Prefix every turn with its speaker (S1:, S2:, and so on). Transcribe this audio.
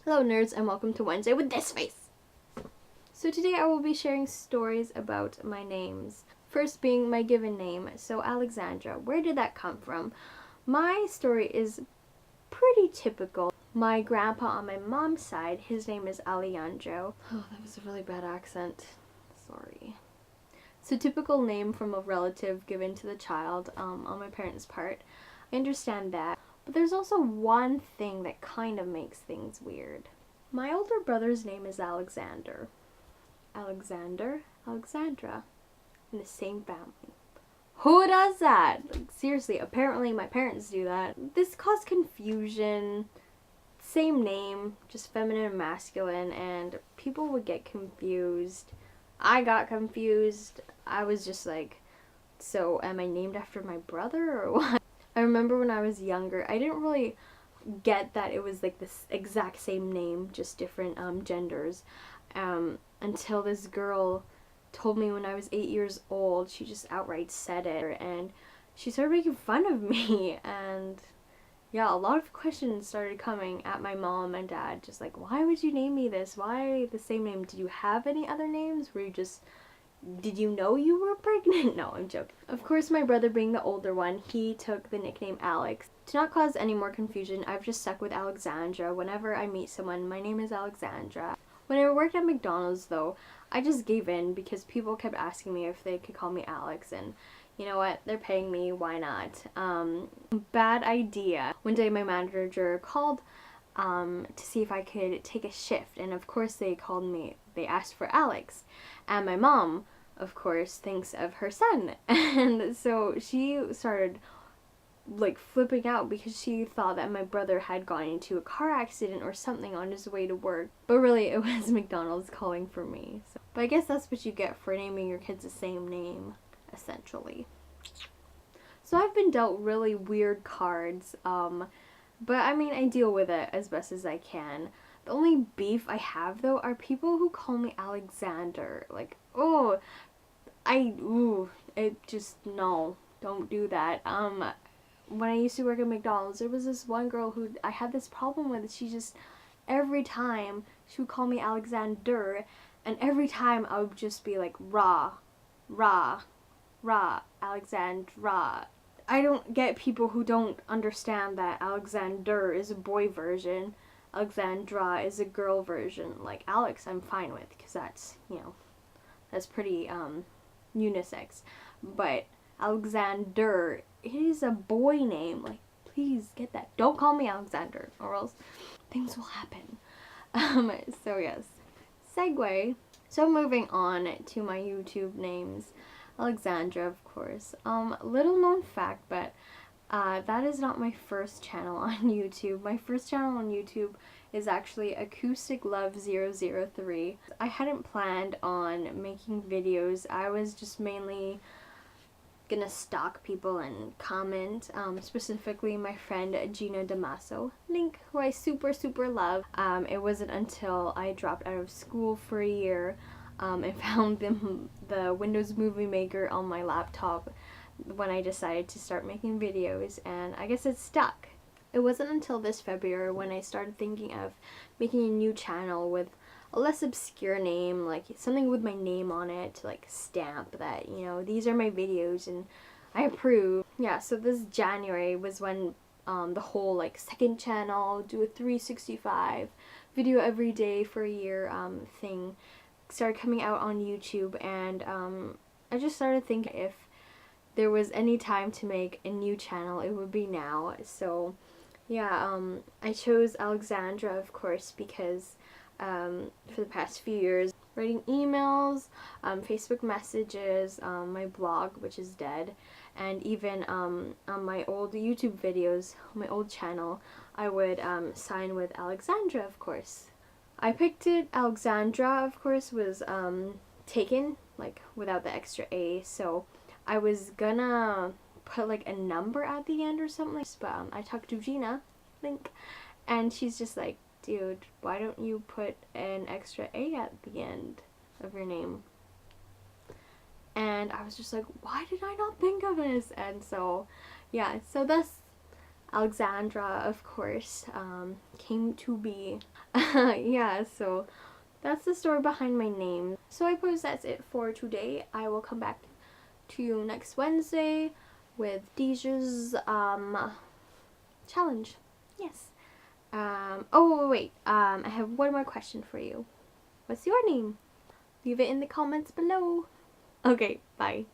S1: Hello nerds and welcome to Wednesday with this face! So today I will be sharing stories about my names. First being my given name, so Alexandra. Where did that come from? My story is pretty typical. My grandpa on my mom's side, his name is Alejandro. Oh, that was a really bad accent. Sorry. It's a typical name from a relative given to the child on my parents' part. I understand that. But there's also one thing that kind of makes things weird. My older brother's name is Alexander. Alexander, Alexandra, in the same family. Who does that? Like, seriously, apparently my parents do that. This caused confusion. Same name, just feminine and masculine, and people would get confused. I got confused. I was just like, so am I named after my brother or what? I remember when I was younger, I didn't really get that it was like this exact same name, just different genders, until this girl told me when I was 8 years old. She just outright said it, and she started making fun of me, and yeah, a lot of questions started coming at my mom and dad, just like, why would you name me this? Why the same name? Did you have any other names? Did you know you were pregnant? No, I'm joking. Of course, my brother being the older one, he took the nickname Alex. To not cause any more confusion, I've just stuck with Alexandra. Whenever I meet someone, my name is Alexandra. When I worked at McDonald's, though, I just gave in because people kept asking me if they could call me Alex, and you know what? They're paying me, why not? Bad idea. One day my manager called to see if I could take a shift, and of course they asked for Alex, and my mom, of course, thinks of her son, and so she started like flipping out because she thought that my brother had gotten into a car accident or something on his way to work, but really it was McDonald's calling for me. But I guess that's what you get for naming your kids the same name, essentially. So I've been dealt really weird cards, but I mean, I deal with it as best as I can. The only beef I have, though, are people who call me Alexander. Like, oh, it just, no, don't do that. When I used to work at McDonald's, there was this one girl who I had this problem with. She just, every time, she would call me Alexander, and every time I would just be like, Alexandra. I don't get people who don't understand that Alexander is a boy version, Alexandra is a girl version. Like, Alex I'm fine with, because that's, that's pretty unisex. But Alexander, it is a boy name. Like, please get that. Don't call me Alexander, or else things will happen. So yes. Segue. So moving on to my YouTube names. Alexandra, of course. Little known fact, but that is not my first channel on YouTube. My first channel on YouTube is actually Acoustic Love 003. I hadn't planned on making videos. I was just mainly gonna stalk people and comment, specifically my friend Gina Damaso, Link, who I super love. It wasn't until I dropped out of school for a year and found the Windows Movie Maker on my laptop when I decided to start making videos, and I guess it stuck. It wasn't until this February when I started thinking of making a new channel with a less obscure name, like something with my name on it, to like stamp that, these are my videos and I approve. Yeah, so this January was when the whole like second channel, do a 365 video every day for a year thing started coming out on YouTube, and I just started thinking if there was any time to make a new channel, it would be now. So yeah, I chose Alexandra, of course, because for the past few years, writing emails, Facebook messages, my blog, which is dead, and even on my old YouTube videos, my old channel, I would sign with Alexandra, of course. I picked it. Alexandra, of course, was taken, like, without the extra A, so I was gonna put, like, a number at the end or something, but I talked to Gina, Link, and she's just like, dude, why don't you put an extra A at the end of your name? And I was just like, why did I not think of this? And so, yeah, so thus Alexandra, of course, came to be. Yeah, so that's the story behind my name. So I suppose that's it for today. I will come back to you next Wednesday with Deja's challenge. Yes. Oh wait, I have one more question for you. What's your name? Leave it in the comments below. Okay, bye.